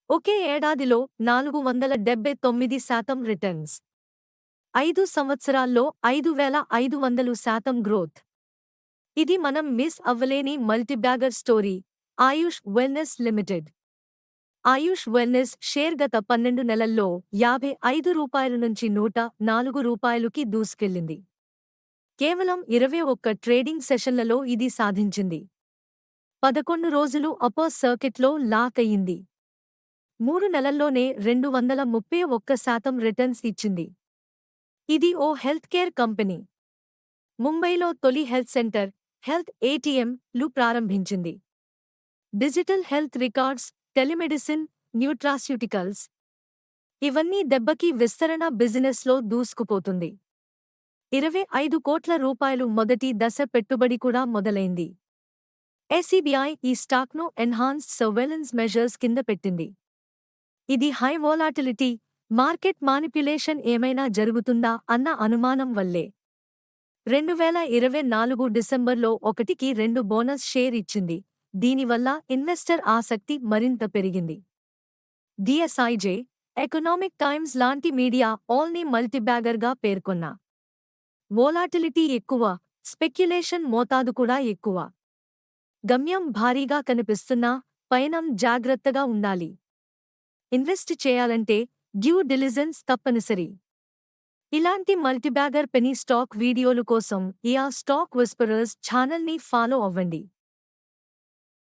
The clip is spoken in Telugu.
ఒకే ఏడాదిలో 479% రిటర్న్స్. 5 సంవత్సరాల్లో 5500% గ్రోత్. ఇది మనం మిస్ అవ్వలేని మల్టీబ్యాగర్ స్టోరీ. ఆయుష్ వెల్నెస్ లిమిటెడ్. ఆయుష్ వెల్నెస్ షేర్ గత 12 నెలల్లో రూ. 55 నుంచి రూ. 104కి దూసుకెళ్లింది. కేవలం 21 ట్రేడింగ్ సెషన్లలో ఇది సాధించింది. 11 రోజులు అప్పర్ సర్కిట్లో లాక్ అయ్యింది. 3 నెలల్లోనే 231% రిటర్న్స్ ఇచ్చింది. ఇది ఓ హెల్త్ కేర్ కంపెనీ. ముంబైలో తొలి హెల్త్ సెంటర్, హెల్త్ ఏటీఎం లు ప్రారంభించింది. Digital health records, telemedicine, nutraceuticals ఇవన్నీ దెబ్బకి విస్తరణ బిజినెస్లో దూసుకుపోతుంది. 25 కోట్ల రూపాయలు మొదటి దశ పెట్టుబడి కూడా మొదలైంది. ఎస్ఈబీఐ ఈ స్టాక్ను ఎన్హాన్స్డ్ సర్వేలెన్స్ మెజర్స్ కింద పెట్టింది. ఇది హై వోలాటిలిటీ, మార్కెట్ మానిప్యులేషన్ ఏమైనా జరుగుతుందా అన్న అనుమానం వల్లే. 2024 డిసెంబర్లో 1కి 2 బోనస్ షేర్ ఇచ్చింది. దీనివల్ల ఇన్వెస్టర్ ఆసక్తి మరింత పెరిగింది. డిఎస్ఐజే, ఎకనామిక్ టైమ్స్ లాంటి మీడియా ఆల్ని మల్టీబ్యాగర్గా పేర్కొన్నా. వోలాటిలిటీ ఎక్కువ, స్పెక్యులేషన్ మోతాదు కూడా ఎక్కువ. గమ్యం భారీగా కనిపిస్తున్నా పయనం జాగ్రత్తగా ఉండాలి. ఇన్వెస్ట్ చేయాలంటే డ్యూ డిలిజెన్స్ తప్పనిసరి. ఇలాంటి మల్టీబ్యాగర్ పెనీ స్టాక్ వీడియోలు కోసం ఈ స్టాక్ విస్పరర్స్ ఛానల్ని ఫాలో అవ్వండి.